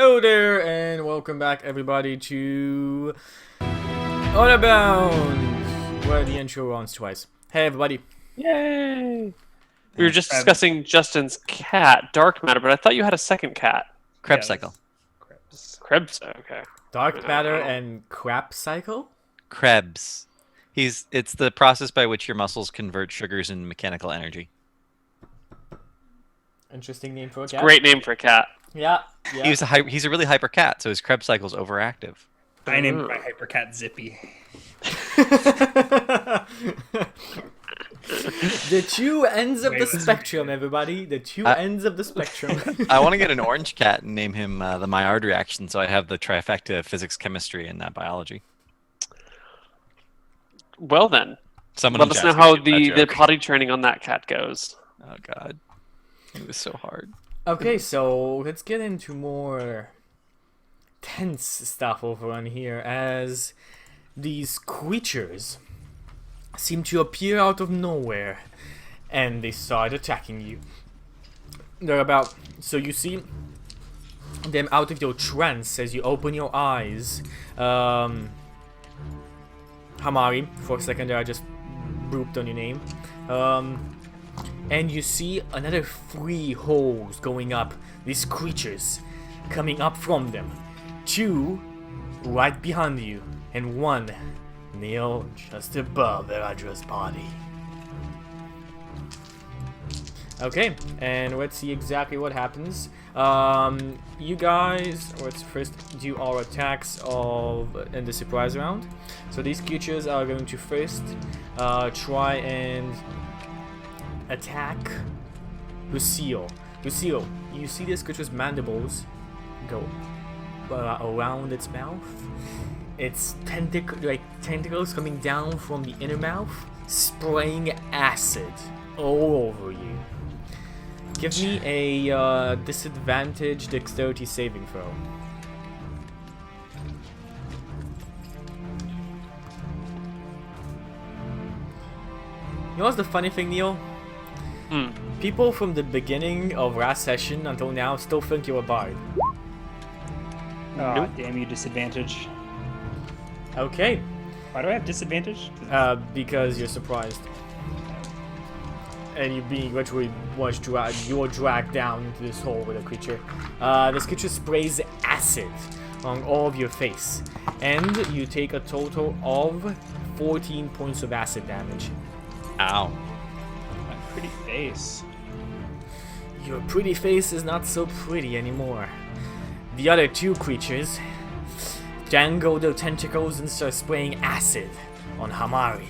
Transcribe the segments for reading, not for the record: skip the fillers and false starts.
Hello there, and welcome back, everybody, to Honorbound, where the intro runs twice. Hey, everybody. Yay! We were just discussing Justin's cat, Dark Matter, but I thought you had a second cat. Krebs cycle. Krebs, okay. Dark Matter and Crap Cycle? Krebs. It's the process by which your muscles convert sugars into mechanical energy. Interesting name for a cat. Great name for a cat. Yeah. He's a really hyper cat, so his Krebs cycle's overactive. I named my hypercat Zippy. The two ends of the spectrum, everybody. The two ends of the spectrum. I want to get an orange cat and name him the Maillard reaction, so I have the trifecta of physics, chemistry, and biology. Well then, Someone let us know how the potty training on that cat goes. Oh god, it was so hard. Okay, so let's get into more tense stuff over on here, as these creatures seem to appear out of nowhere and they start attacking you. They're about, so you see them out of your trance as you open your eyes. Hamari, for a second there I just booped on your name. And you see another 3 holes going up. These creatures coming up from them. 2 right behind you, and 1 Neil just above Eladra's body. Okay, and let's see exactly what happens. You guys, let's first do our attacks in the surprise round. So these creatures are going to first try and attack Lucille. Lucille, you see this creature's mandibles go around its mouth. Its tentacles coming down from the inner mouth, spraying acid all over you. Give me a disadvantage dexterity saving throw. You know what's the funny thing, Neil? People from the beginning of last session until now still think you're a bard. Oh, damn you, disadvantage. Okay. Why do I have disadvantage? Because you're surprised. And you being literally you're dragged down into this hole with a creature. This creature sprays acid on all of your face. And you take a total of 14 points of acid damage. Ow. My pretty face. Your pretty face is not so pretty anymore. The other 2 creatures dangle their tentacles and start spraying acid on Hamari.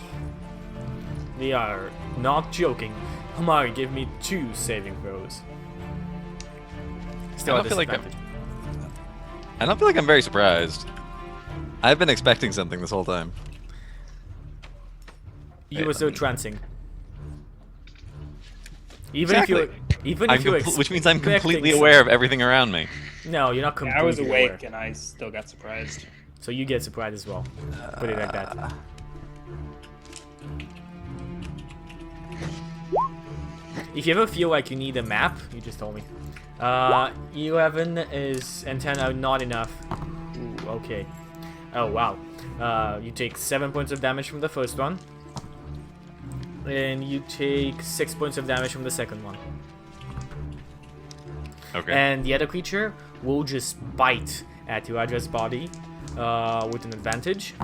They are not joking. Hamari, give me 2 saving throws. Still I don't feel like I'm very surprised. I've been expecting something this whole time. You were so trancing. Which means I'm completely aware of everything around me. No, you're not completely I was awake aware. and I still got surprised. So you get surprised as well. Put it like that. If you ever feel like you need a map, you just told me. 11 and 10 are not enough. Ooh, okay. Oh, wow. You take 7 points of damage from the first one. And you take 6 points of damage from the second one. Okay. And the other creature will just bite at Eladra's body with an advantage.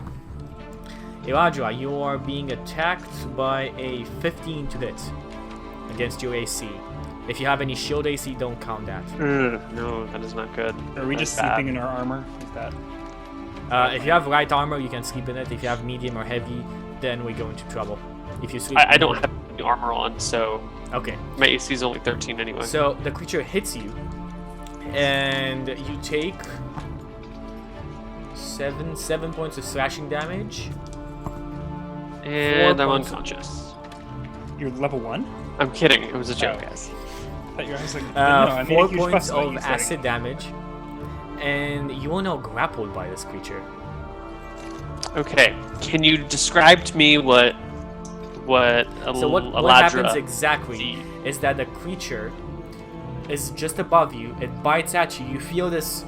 Eladra, you are being attacked by a 15 to hit against your AC. If you have any shield AC, don't count that. No, that is not good. Are we just sleeping in our armor? Is that? If you have light armor, you can sleep in it. If you have medium or heavy, then we go into trouble. If you sleep, I don't have any armor on, so okay. My AC is only 13 anyway. So the creature hits you, and you take 7 points of slashing damage. And I'm unconscious. You're level 1? I'm kidding. It was a joke, guys. I thought you were like, 4 points of acid damage, and you are now grappled by this creature. Okay, can you describe to me what what happens exactly is that the creature is just above you. It bites at you. You feel this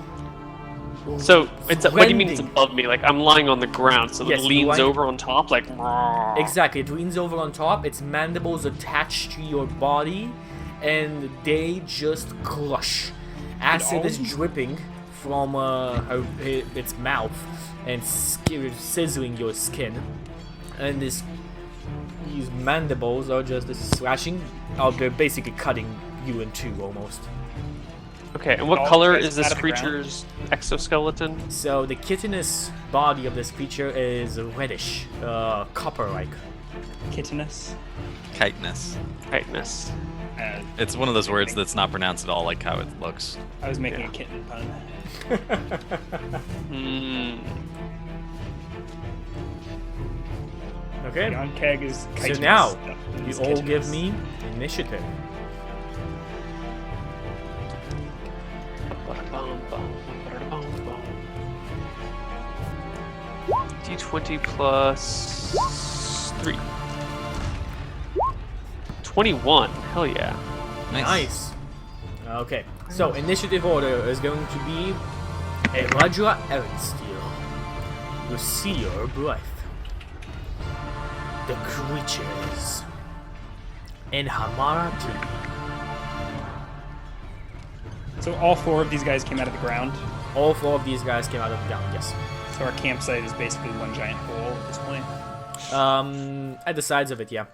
So it's what do you mean it's rending. above me? Like I'm lying on the ground, so Yes, it you leans lying- over on top, like. Exactly, it leans over on top, its mandibles attached to your body, and they just crush. Acid is dripping from its mouth and sizzling your skin, and these mandibles are just slashing. They're basically cutting you in two almost. Okay, and what All color guys is this out of the ground? creature's exoskeleton? So the chitinous body of this creature is reddish, copper-like. Kittiness. Chitinous. Tightness. It's one of those words that's not pronounced at all like how it looks. I was making a kitten pun. Hmm. Okay. Yon Keg is So chitinous. now, Stuff you is all give kittiness. me initiative. D20 plus 3. 21. Hell yeah. Nice. Okay. So initiative order is going to be Elijah Erensteel, Lucia Blythe, the creatures, and Hamara T. So all 4 of these guys came out of the ground. All 4 of these guys came out of the ground. Yes. So our campsite is basically one giant hole at this point. At the sides of it, yeah.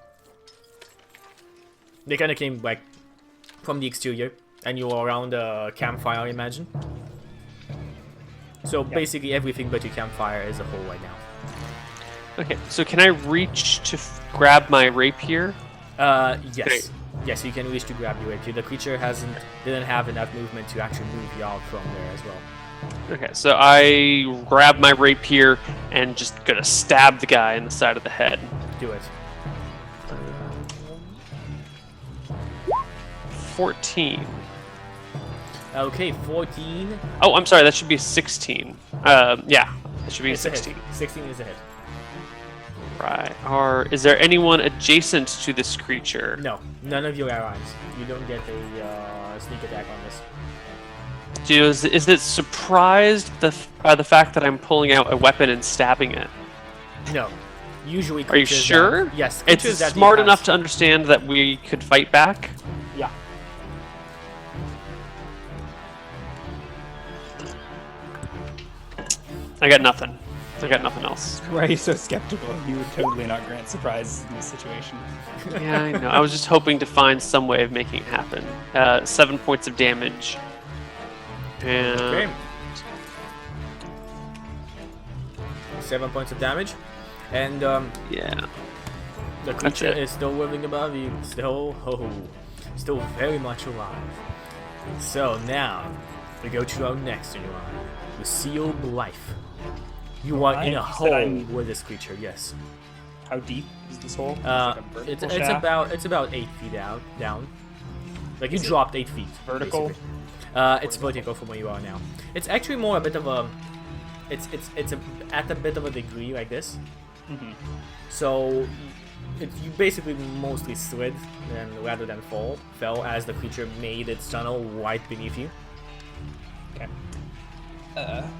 They kind of came like from the exterior, and you were around a campfire, I imagine. So basically, everything but your campfire is a hole right now. Okay, so can I reach to grab my rapier? Yes. Okay. Yes, you can reach to grab your rapier. The creature didn't have enough movement to actually move you out from there as well. Okay, so I grab my rapier and just gonna stab the guy in the side of the head. Do it. 14. Okay, 14. Oh, I'm sorry, that should be a 16. Yeah, that should be a It's a hit. 16. 16 is a hit. Right. Is there anyone adjacent to this creature? No, none of your allies. You don't get a sneak attack on this. Is it surprised by the fact that I'm pulling out a weapon and stabbing it? No. Usually Are you creatures sure? That, yes. It's creatures that smart has- enough to understand that we could fight back? Yeah. I got nothing. I got nothing else. Why are you so skeptical? You would totally not grant surprise in this situation. Yeah, I know. I was just hoping to find some way of making it happen. 7 points of damage. And Okay. 7 points of damage. And yeah. the creature it. is still living above you. Still very much alive. So now, we go to our next in line. Lucille Blythe. You are in a You said hole I'm- with this creature, yes. How deep is this hole? Is it Uh, like a vertical it's shaft? about 8 feet down. Like you dropped 8 feet. vertical? basically. It's vertical from where you are now. It's actually more a bit of a. It's at a bit of a degree like this. Mhm. So you basically mostly slid rather than fell as the creature made its tunnel right beneath you. Okay.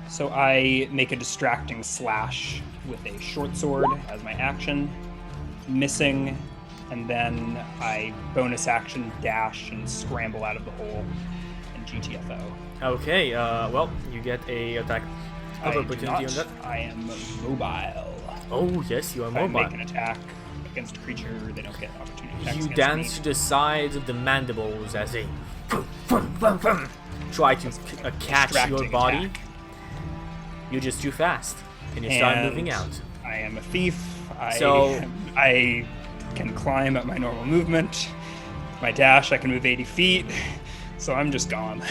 So I make a distracting slash with a short sword as my action, missing, and then I bonus action dash and scramble out of the hole and GTFO. Okay. Well, you get a attack I of do opportunity not. on that. I am mobile. Oh yes, you are If I mobile. make an attack against a creature, they don't get opportunity attacks You against dance me. to the sides of the mandibles as they try to catch your Distracting body. attack. You're just too fast, and you start And moving out. I am a thief. So- I can climb at my normal movement. My dash, I can move 80 feet. So I'm just gone.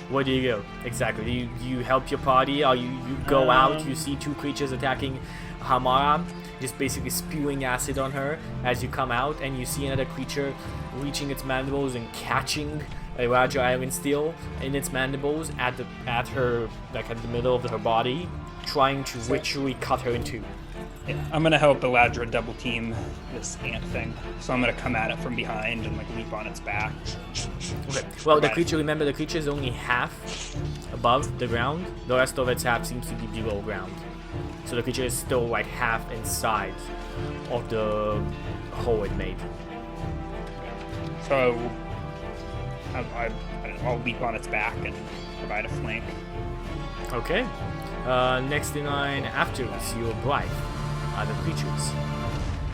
Where do you go? Exactly. Do you help your party, or you go out, you see 2 creatures attacking Hamara, just basically spewing acid on her as you come out, and you see another creature reaching its mandibles and catching a Raja Iron Steel in its mandibles at her, like at the middle of her body, trying to ritually cut her in two. Yeah, I'm gonna help Eladra double team this ant thing. So I'm gonna come at it from behind and like leap on its back. Okay. Well, the Right. creature, remember, the creature is only half above the ground. The rest of its half seems to be below ground. So the creature is still like half inside of the hole it made. So I'll leap on its back and provide a flank. Okay. Next in line after us, your Blythe are the creatures.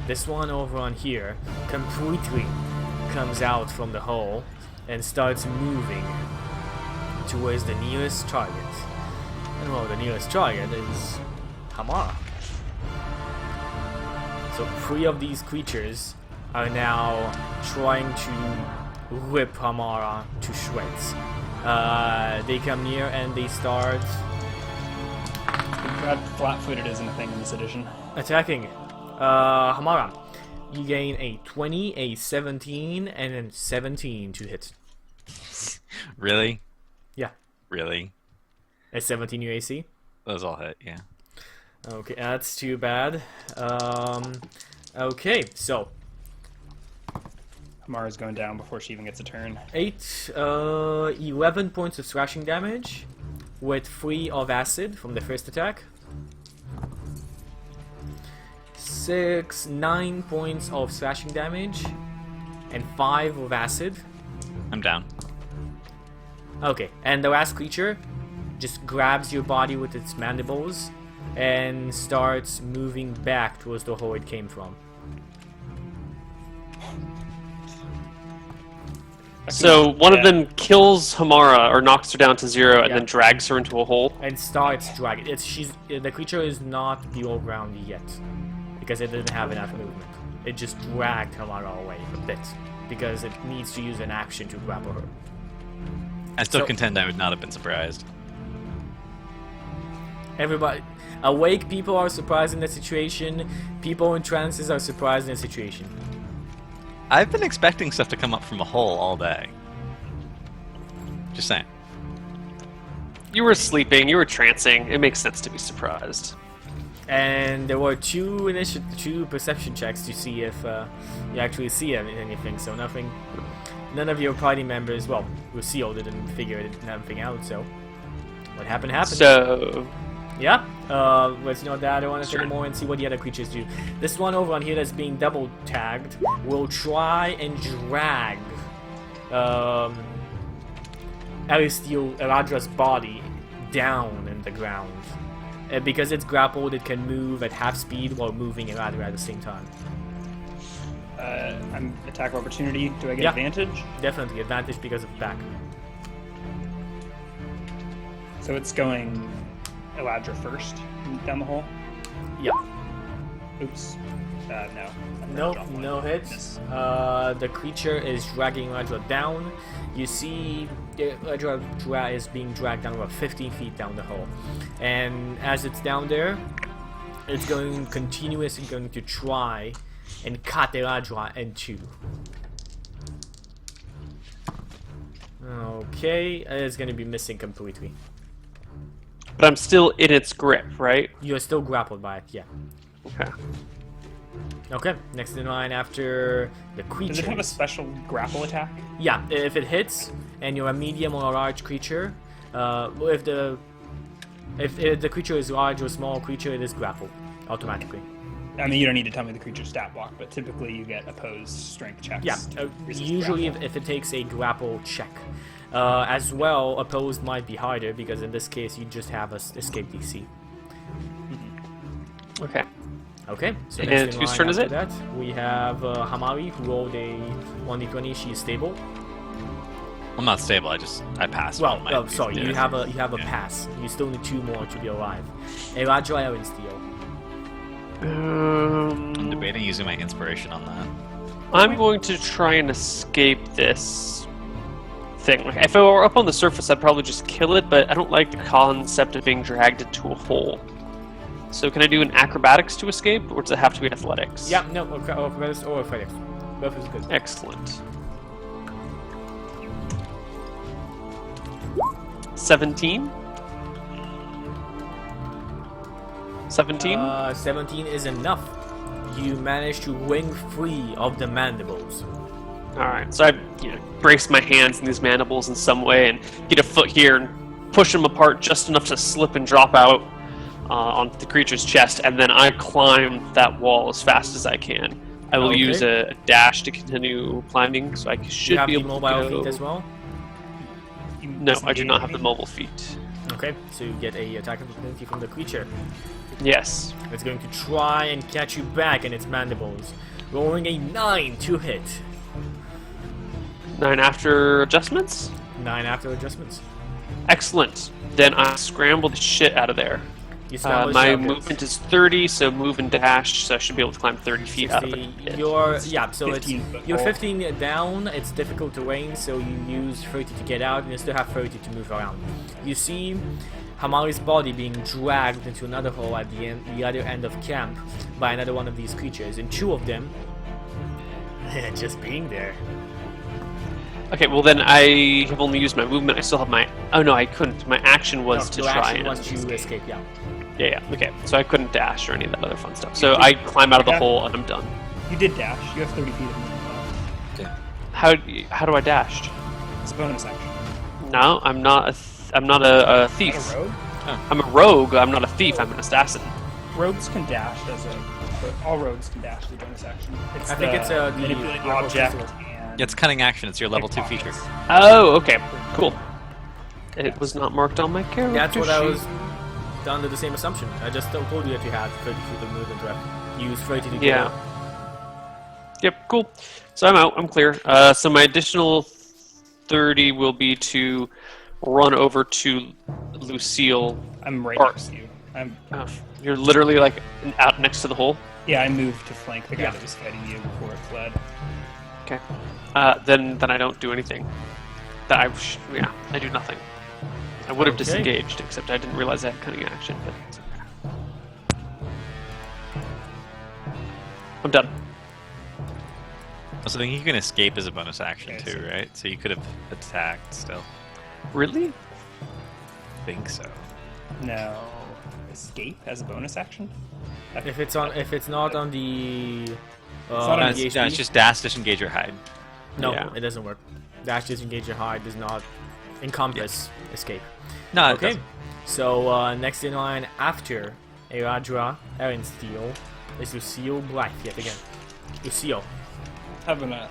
This one over on here completely comes out from the hole and starts moving towards the nearest target. And well, the nearest target is Hamara. So 3 of these creatures are now trying to rip Hamara to shreds. They come near and they start God, flat-footed isn't a thing in this edition. attacking. Hamara, you gain a 20, a 17, and a 17 to hit. Really? Yeah, Really? a 17 UAC. Those all hit, yeah. Okay, that's too bad. Okay, so Hamara's going down before she even gets a turn. 11 points of slashing damage with 3 of acid from the first attack. 9 points of slashing damage and 5 of acid. I'm down. Okay, and the last creature just grabs your body with its mandibles and starts moving back towards the hole it came from. So one of Yeah. them kills Hamara or knocks her down to 0 and Yeah. then drags her into a hole. And starts dragging. The creature is not below ground yet because it didn't have enough movement. It just dragged Hamara away a bit because it needs to use an action to grapple her. I still So- contend I would not have been surprised. Everybody, awake people are surprised in the situation. People in trances are surprised in the situation. I've been expecting stuff to come up from a hole all day. Just saying. You were sleeping, you were trancing. It makes sense to be surprised. And there were two perception checks to see if you actually see anything. So nothing. None of your party members. Well, Lucille didn't figure nothing out. So what happened happened. So Yeah, let's note that I don't want to say Sure. anymore and see what the other creatures do. This one over on here that's being double tagged will try and drag Eladra's body down in the ground. Because it's grappled, it can move at half speed while moving Eladra at the same time. I'm attack of opportunity. Do I get Yeah. advantage? Definitely advantage because of back. So it's going Eladra first down the hole. Yeah. Oops. No. Nope, Drop one. no hits. Miss. The creature is dragging Eladra down. You see Eladra is being dragged down about 15 feet down the hole. And as it's down there, it's continuously going to try and cut Eladra in 2. Okay, it's going to be missing completely. but I'm still in its grip, right? You're still grappled by it, yeah. Okay. Okay, next in line after the creature. Does it have a special grapple attack? Yeah, if it hits and you're a medium or a large creature, if the creature is large or small creature, it is grappled automatically. I mean, you don't need to tell me the creature's stat block, but typically you get opposed strength checks. Yeah, to resist usually grapple. if it takes a grapple check. As well, opposed might be harder because in this case you just have a escape DC. Okay. Okay, so And next in whose line turn is after it? that, we have Hamari who rolled a 1d20. She is stable. I'm not stable. I passed. Well, one of my sorry, you these have a days. Yeah. pass. You still need 2 more to be alive. Elijah Aaron Steel. I'm debating using my inspiration on that. I'm going to try and escape this thing. Like, if I were up on the surface, I'd probably just kill it, but I don't like the concept of being dragged into a hole. So can I do an acrobatics to escape, or does it have to be athletics? Yeah, no, or athletics. Both is good. Excellent. 17? 17? 17 is enough. You manage to wring free of the mandibles. Alright, so I brace my hands in these mandibles in some way and get a foot here and push them apart just enough to slip and drop out onto the creature's chest, and then I climb that wall as fast as I can. I will use a dash to continue climbing, so I should be able to mobile go... feet as well? No, I do not have the mobile feet. Okay, so you get a attack opportunity from the creature. Yes. It's going to try and catch you back in its mandibles. Rolling a 9 to hit. 9 after adjustments? 9 after adjustments. Excellent. Then I scramble the shit out of there. You scramble my the movement is 30, so move and dash, so I should be able to climb 30 feet out of it. You're 15 tall. down, it's difficult terrain, so you use 30 to get out, and you still have 30 to move around. You see Hamali's body being dragged into another hole at the other end of camp by another one of these creatures, and 2 of them just being there. Okay, well then I have only used my movement. I still have my... Oh no, I couldn't. My action was to try and... was to escape, yeah. Yeah, okay. So I couldn't dash or any of that other fun stuff. So I climb out of the hole and I'm done. You did dash. You have 30 feet of movement left. How do I dash? It's a bonus action. No, I'm not a thief. Not a rogue? I'm a rogue. I'm not a thief. I'm an assassin. Rogues can dash as a... All rogues can dash as a bonus action. I think it's the manipulate level object. pistol. Yeah, it's cunning action. It's your level 2 Pickpocket. feature. Oh, okay. Cool. It was not marked on my character That's what I sheet. was done to the same assumption. I just told you that you had 30 feet of movement left. Use 30 to get out. Yep, cool. So I'm out. I'm clear. So my additional 30 will be to run over to Lucille. I'm right Or- next to you. Oh, you're literally like out next to the hole. Yeah, I moved to flank the guy Yeah. that was fighting you before it fled. Okay. Then I don't do anything. I do nothing. I would have Okay. disengaged, except I didn't realize I had cunning action. But it's okay. I'm done. Also, I think you can escape as a bonus action Okay, too, so- right? So you could have attacked still. Really? I think so. No. Escape as a bonus action? If it's not on the not No, on it's just dash, disengage, or hide. no, Yeah. it doesn't work. Dash, disengage, or hide does not encompass escape. No, it Okay, doesn't. so next in line after Eradra Erensteel is Lucille Blythe yet again. Lucille. Having a...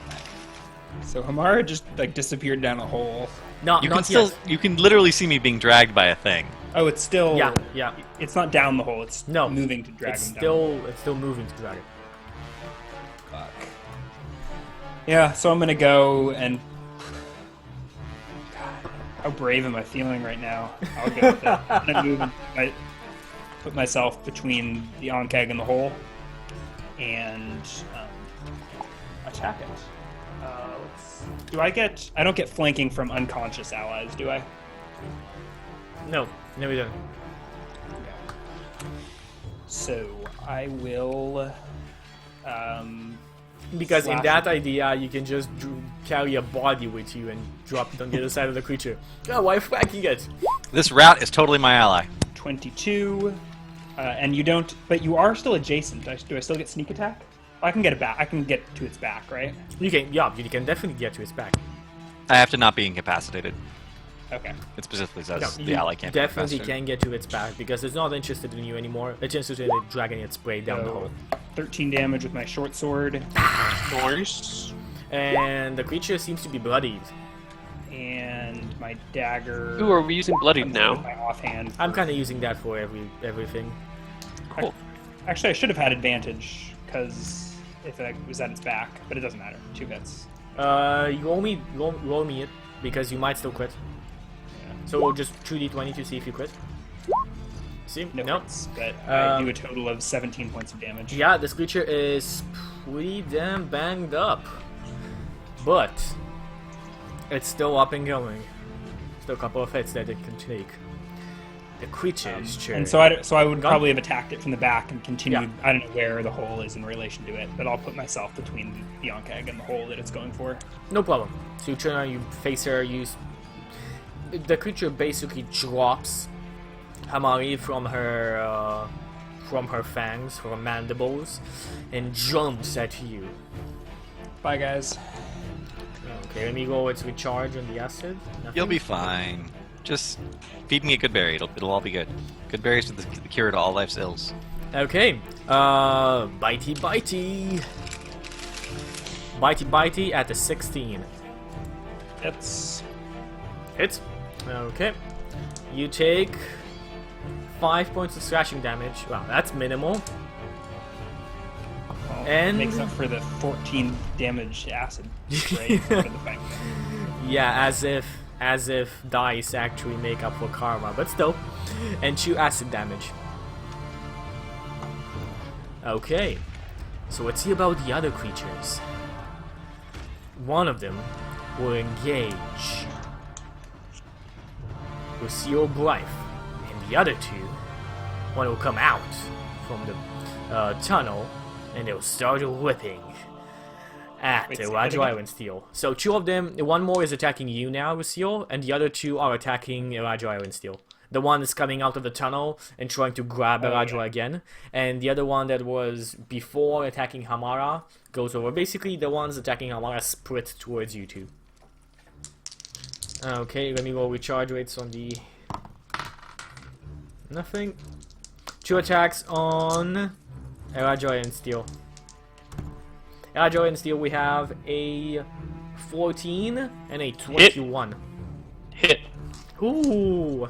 So Hamara just like disappeared down a hole. No, You not can still, yet. you can literally see me being dragged by a thing. Oh, it's still... Yeah. It's not down the hole, it's No, moving to drag It's him down. it's still moving to drag it. Fuck. Yeah, so I'm gonna go and... God, how brave am I feeling right now? I'll go with it. I'm gonna move and put myself between the Onkeg and the hole and attack it. Do I get... I don't get flanking from unconscious allies, do I? No, we don't. So I will... Because in slash that idea, you can just carry a body with you and drop it on the other side of the creature. Oh, why fracking it? This route is totally my ally. 22, and you don't... But you are still adjacent. Do I still get sneak attack? I can get it back. I can get to its back, right? You can definitely get to its back. I have to not be incapacitated. Okay. It specifically says No, the you ally can't be definitely incapacitated. can get to its back because it's not interested in you anymore. It's interested in dragging its prey down the So, hole. 13 damage with my short sword, Nice. And the creature seems to be bloodied. and my dagger. Ooh, are we using bloodied with now? my offhand. I'm kind of using that for everything. Cool. Actually, I should have had advantage because if I was at its back, but it doesn't matter. 2 hits. You roll me it because you might still quit. Yeah. So we'll just 2d20 to see if you quit. See? No Nope. hits, but I Um, do a total of 17 points of damage. Yeah, this creature is pretty damn banged up. But it's still up and going. Still a couple of hits that it can take. The creature's turn. And so I would Go. probably have attacked it from the back and continued. Yeah. I don't know where the hole is in relation to it, but I'll put myself between the Yonkag and the hole that it's going for. No problem. So you turn around, you face her, the creature basically drops Hamari from from her fangs, her mandibles, and jumps at you. Bye, guys. Okay, let me go with recharge on the acid. Nothing? You'll be fine. Just feed me a good berry. It'll all be good. Good berries are the cure to all life's ills. Okay, bitey bitey. Bitey bitey at the 16. It's Hits. Okay. You take 5 points of slashing damage. Wow, that's minimal. And makes up for the 14 damage acid, right? For the fact. yeah, as if dice actually make up for karma, but still. And 2 acid damage. Okay. So let's see about the other creatures. One of them will engage Lucille Blythe, and the other two, one will come out from the tunnel, and they'll start whipping at Wait, the say Elijah that again? Iron Steel. So 2 of them, one more is attacking you now, Lucille, and the other 2 are attacking Elijah Iron Steel. The one is coming out of the tunnel and trying to grab Elijah again, and the other one that was before attacking Hamara goes over. Basically, the ones attacking Hamara sprint towards you two. Okay, let me roll recharge rates on the... Nothing. 2 attacks on Elijah and Steel. Elijah and Steel, we have a 14 and a 21. Hit. Ooh!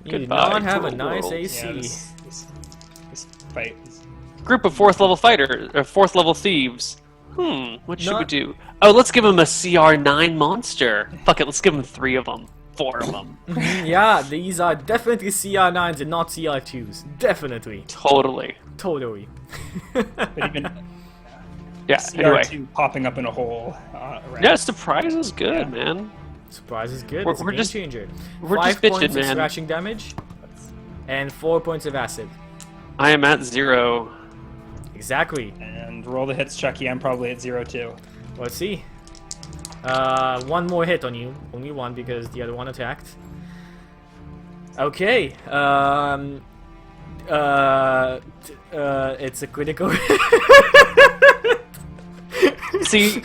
You do Goodbye, not have a cruel nice world. AC. Yeah, this fight. Group of 4th level fighter or 4th level thieves. What should we Not- do? Oh, let's give him a CR9 monster. Fuck it, let's give him 3 of them. 4 of them. Yeah, these are definitely CR9s and not CR2s. Definitely. Totally. Totally. But even Yeah, anyway. CR2 popping up in a hole. Around. Yeah, surprise is good, man. Surprise is good. We're- It's a we're game just- changer. we're 5 just bitching, points of man. slashing damage and 4 points of acid. I am at 0. Exactly. And roll the hits, Chucky. I'm probably at 0 too. Let's see. 1 more hit on you. Only 1 because the other one attacked. Okay. It's a critical. See,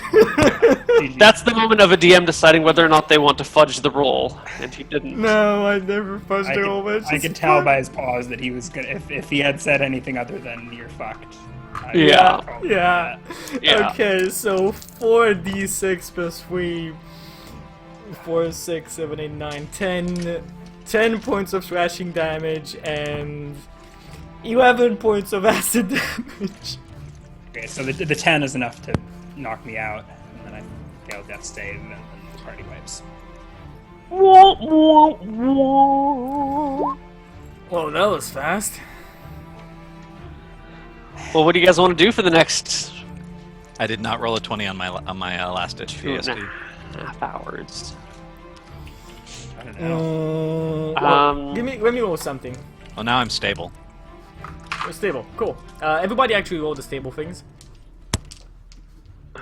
that's the moment of a DM deciding whether or not they want to fudge the roll, and he didn't. No, I never fudged I the roll. could tell by his pause that he was gonna. If he had said anything other than "you're fucked," I would Yeah. have called him Yeah. Yeah. Okay, so 4d6 plus 3. 4, 6, 7, 8, 9, 10. 10 points of slashing damage and 11 points of acid damage. Okay, so the 10 is enough to knock me out, and then I fail death save, and then the party wipes. Well, that was fast. Well, what do you guys want to do for the next I did not roll a 20 on my last ditch 2.5 PSP. hours? I don't know. Um, Let me roll something. Well, now I'm stable. Stable, cool. Everybody actually roll the stable things.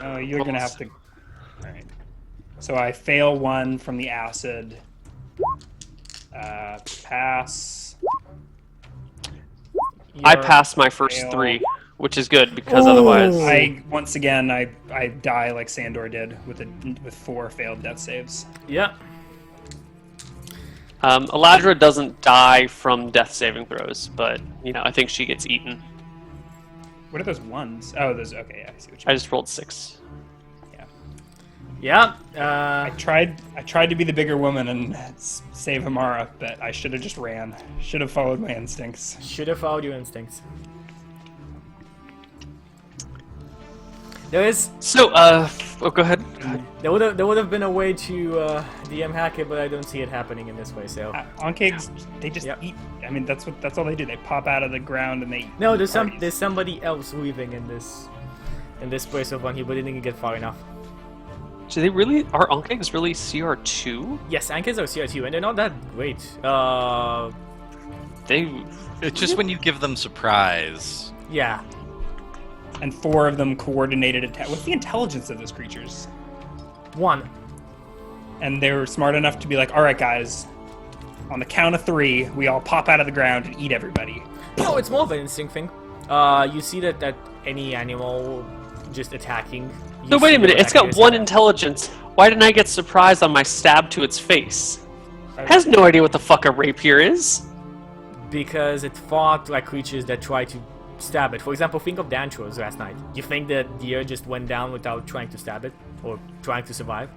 Oh, you're gonna have to. Alright. So I fail 1 from the acid. Pass. I Your- passed my first fail. 3, which is good because Ooh. otherwise, Once again I die like Sandor did with 4 failed death saves. Yeah. Eladra doesn't die from death saving throws, but I think she gets eaten. What are those ones? Oh, those. Okay, yeah, I see what you I mean. just rolled 6. Yeah. I tried to be the bigger woman and save Hamara, but I should have just ran. Should have followed my instincts. Should have followed your instincts. There is So, go ahead. there would have been a way to DM hack it, but I don't see it happening in this way. So Onkegs, they just Yep. eat. I mean, that's all they do. They pop out of the ground and they. no, eat parties. there's somebody else weaving in this place of one here, but didn't get far enough. Do they really? Are Onkegs really CR2? Yes, anchors are CR2, and they're not that great. They. It's just when you give them surprise. Yeah. And 4 of them coordinated attack. What's the intelligence of those creatures? 1. And they were smart enough to be like, all right, guys, on the count of 3, we all pop out of the ground and eat everybody. No, it's more of an instinct thing. You see that any animal just attacking. So wait a minute, it's got one intelligence. intelligence. Why didn't I get surprised on my stab to its face? It has no idea what the fuck a rapier is. Because it fought like creatures that try to stab it. For example, think of Dantros last night. You think that deer just went down without trying to stab it? Or trying to survive?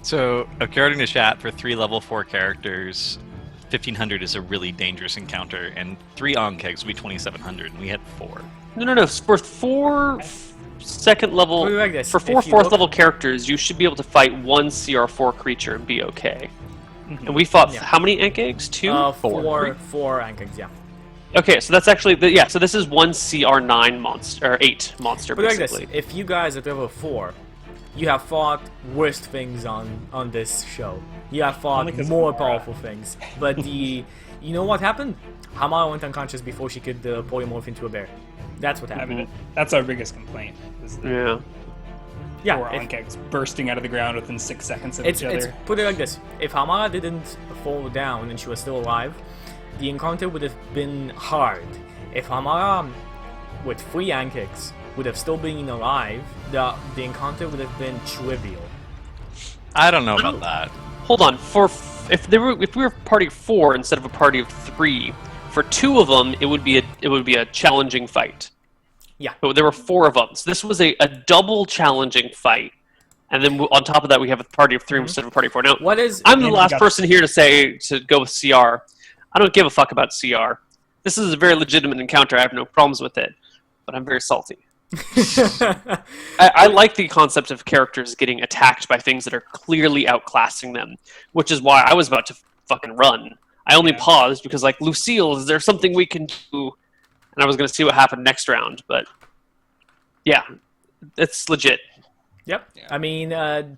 So, according to chat, for 3 level 4 characters, 1500 is a really dangerous encounter, and 3 Onkegs would be 2700, and we had 4. No. For 4 second level, Put it like this, for 4 if you fourth look- level characters, you should be able to fight 1 CR4 creature and be okay. And we fought how many Ankegs? 2? 4 ankegs, yeah. Okay, so that's actually so this is 1 CR9 monster or 8 monster But like basically. this, if you guys at level 4, you have fought worst things on this show. You have fought Only 'cause more of Mara. powerful things. But you know what happened? Hamara went unconscious before she could polymorph into a bear. That's what I happened. mean, that's our biggest complaint. Is the Yeah. Yeah, 4 if- Onkegs bursting out of the ground within 6 seconds of It's each other. put it like this: if Hamara didn't fall down and she was still alive, the encounter would have been hard. If Hamara, with 3 ankegs, would have still been alive, the encounter would have been trivial. I don't know about that. Hold on. If we were party of 4 instead of a party of 3, for 2 of them it would be a challenging fight. Yeah. But there were 4 of them, so this was a double challenging fight. And then on top of that, we have a party of 3 instead of a party of 4. Now, What is? I'm the And you last got- person here to go with CR. I don't give a fuck about CR. This is a very legitimate encounter. I have no problems with it, but I'm very salty. I like the concept of characters getting attacked by things that are clearly outclassing them, which is why I was about to fucking run. I only paused because, like, Lucille, is there something we can do? And I was going to see what happened next round, but yeah, it's legit. Yep. I mean, to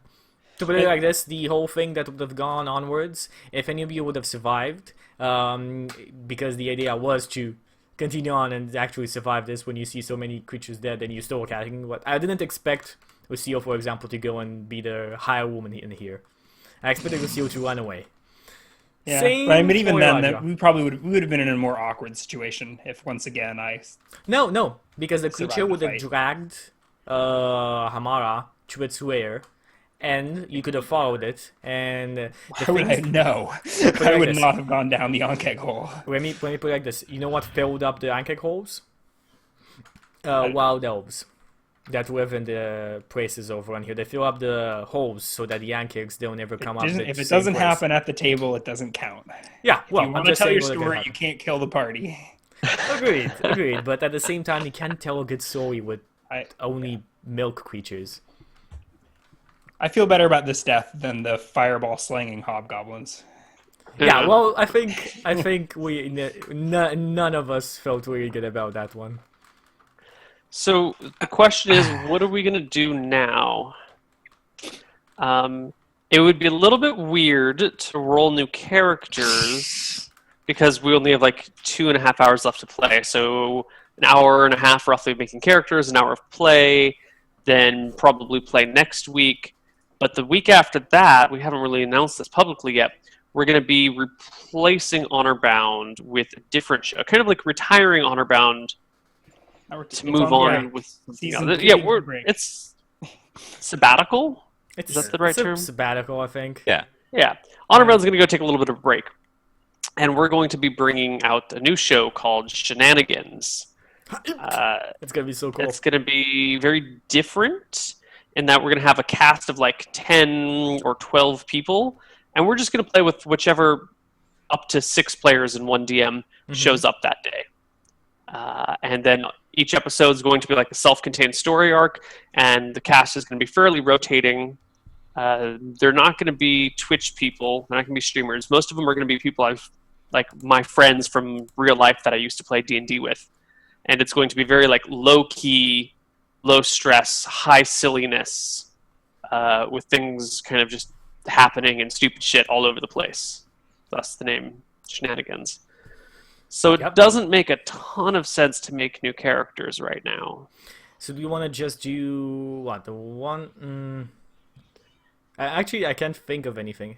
put it like this, the whole thing that would have gone onwards, if any of you would have survived, because the idea was to continue on and actually survive this when you see so many creatures dead and you're still attacking. What I didn't expect Lucille, for example, to go and be the higher woman in here. I expected Lucille to run away. Yeah, Same right, but even for then, Elijah. we probably would have been in a more awkward situation if once again I. No, because the Survive creature the would have fight. dragged Hamara to its lair, and you could have followed it. And the How would I things, know? it I like would this. not have gone down the Onkeg hole. let me put it like this. You know what filled up the ankeg holes? Wild elves that live in the places over on here. They fill up the holes so that the ankegs don't ever come up. If it doesn't happen at the table, it doesn't count. Yeah, well, you I'm want to just tell saying your what can story, happen. you can't kill the party. Agreed. But at the same time, you can't tell a good story with I only milk creatures. I feel better about this death than the fireball slanging hobgoblins. Yeah, well, I think we none of us felt really good about that one. So the question is, what are we gonna do now? It would be a little bit weird to roll new characters because we only have like 2.5 hours left to play. So an hour and a half roughly making characters, an hour of play, then probably play next week. But the week after that, we haven't really announced this publicly yet. We're going to be replacing Honorbound with a different show, kind of like retiring Honorbound to move on with something Season else. 3 Yeah, break. it's sabbatical. It's, Is that the right it's a term? sabbatical, I think. Yeah. Yeah, Honorbound's going to go take a little bit of a break, and we're going to be bringing out a new show called Shenanigans. It's gonna be so cool. It's going to be very different in that we're going to have a cast of like 10 or 12 people, and we're just going to play with whichever up to 6 players and 1 DM shows up that day. And then each episode is going to be like a self-contained story arc, and the cast is going to be fairly rotating. They're not going to be Twitch people. They're not going to be streamers. Most of them are going to be people like my friends from real life that I used to play D&D with. And it's going to be very like low-key, low-stress, high silliness, with things kind of just happening and stupid shit all over the place. Thus the name Shenanigans. So it Yep. doesn't make a ton of sense to make new characters right now. So do you want to just do what the one? Actually, I can't think of anything.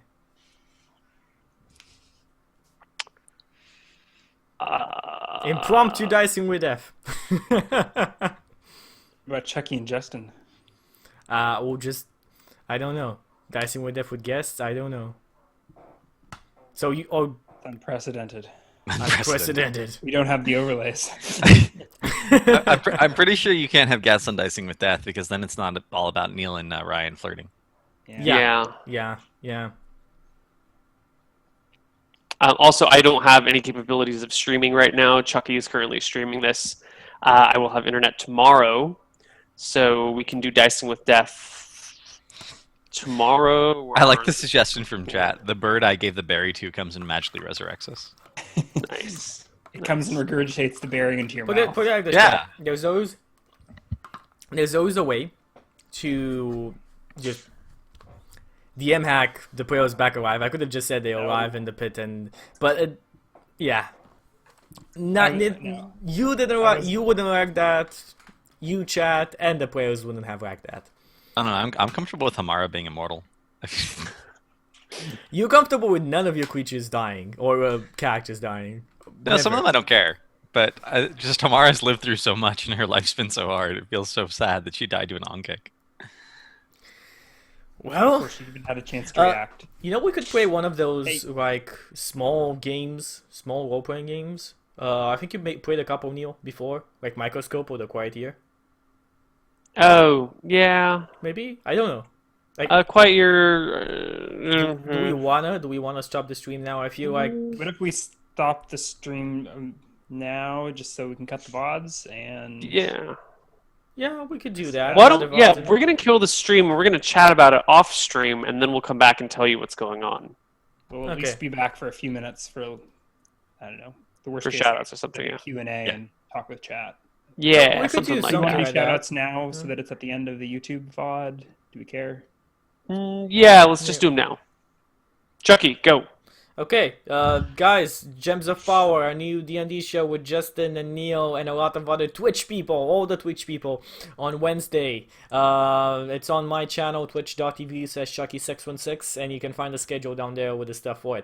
Impromptu dicing with F. What about Chucky and Justin? Or just, I don't know. Dicing with F with guests, I don't know. So you, oh, It's unprecedented. unprecedented. We don't have the overlays. I'm pretty sure you can't have guests on Dicing with Death because then it's not all about Neil and Ryan flirting. Yeah. Yeah. Yeah. Also, I don't have any capabilities of streaming right now. Chucky is currently streaming this. I will have internet tomorrow, so we can do Dicing with Death tomorrow. Or... I like the suggestion from chat. The bird I gave the berry to comes and magically resurrects us. Nice. It comes and regurgitates the berry into your Put mouth. it like this. Yeah. There's always a way to just DM hack the players back alive. I could have just said they're alive in the pit, but yeah. Not No. you didn't you wouldn't like that. You chat and the players wouldn't have liked that. I don't know. I'm comfortable with Hamara being immortal. You're comfortable with none of your creatures dying or characters dying. No, some of Never. them I don't care. But just Hamara's lived through so much and her life's been so hard. It feels so sad that she died to an on-kick. Well, Before she even had a chance to react. you know, we could play one of those Hey. like small games, small role-playing games. I think you played a couple, Neil, before, like Microscope or The Quiet Year. Oh, yeah. Maybe, I don't know. Like, Quite your. do we wanna stop the stream now? I feel like What if we stop the stream now, just so we can cut the VODs and Yeah. yeah, we could do that. Why Another don't? Yeah, VOD. we're gonna kill the stream and we're gonna chat about it off stream, and then we'll come back and tell you what's going on we'll at Okay. least be back for a few minutes for I don't know the worst for case shoutouts or something. Yeah. Q&A and talk with chat. Yeah, we could something do like Do you want something to that. do like that. shoutouts now so that it's at the end of the YouTube VOD? Do we care? Yeah, let's just do them now. Chucky, go. Okay, guys, Gems of Power, our new D&D show with Justin and Neil and a lot of other Twitch people, all the Twitch people, on Wednesday. It's on my channel, twitch.tv/Chucky616, and you can find the schedule down there with the stuff for it.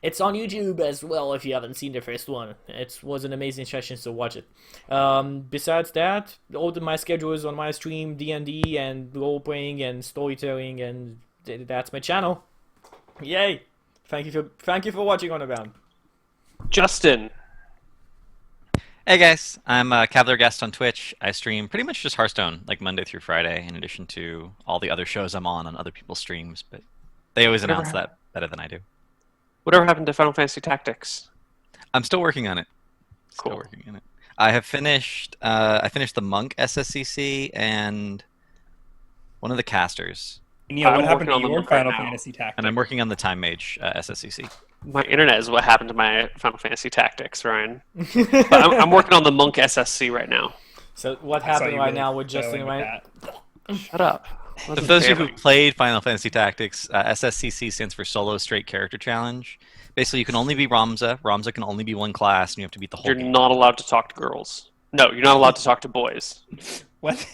It's on YouTube as well if you haven't seen the first one. It was an amazing session, so watch it. Besides that, all of my schedule is on my stream, D&D and role-playing and storytelling, and that's my channel. Yay! Thank you for watching Honorbound. Justin. Hey guys, I'm a Cavalier Guest on Twitch. I stream pretty much just Hearthstone, like Monday through Friday, in addition to all the other shows I'm on other people's streams, but they always announce that better than I do. Whatever happened to Final Fantasy Tactics? I'm still working on it. Still Cool. working on it. I have finished. I finished the Monk SSCC and one of the casters, Neil, what I'm happened working to on your them right Final now. Fantasy Tactics? and I'm working on the Time Mage SSCC. My internet is what happened to my Final Fantasy Tactics, Ryan. But I'm working on the Monk SSC right now. So what I saw happened you right really now with Justin going with right? that. Shut up. For those of you who played Final Fantasy Tactics, SSCC stands for Solo Straight Character Challenge. Basically, you can only be Ramza. Ramza can only be one class, and you have to beat the whole You're game. not allowed to talk to girls. No, you're not allowed to talk to boys. What?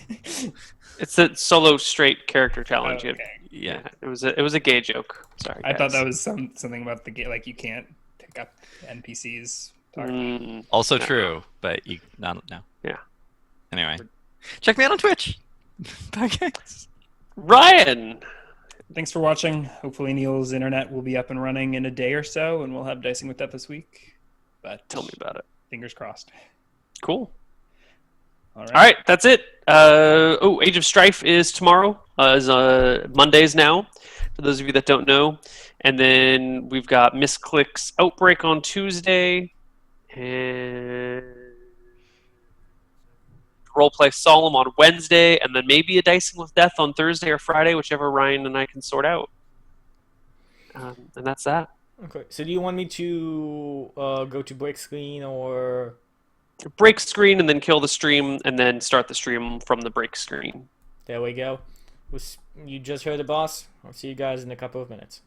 It's a solo straight character challenge. Okay. Yeah. It was a gay joke. Sorry, I thought guys. that was something about the game, like you can't pick up NPCs. Talking. Also No. true, but you no. Yeah. Anyway, check me out on Twitch. Bye, guys. Ryan. Thanks for watching. Hopefully Neil's internet will be up and running in a day or so, and we'll have Dicing with Death this week. But Tell me about it. fingers crossed. Cool. All All right, that's it. Age of Strife is tomorrow. Is Mondays now, for those of you that don't know. And then we've got Misclick's Outbreak on Tuesday, and Roleplay Solemn on Wednesday, and then maybe a Dicing with Death on Thursday or Friday, whichever Ryan and I can sort out. And that's that. Okay. So do you want me to go to break screen or? Break screen and then kill the stream, and then start the stream from the break screen. There we go. You just heard the boss. I'll see you guys in a couple of minutes.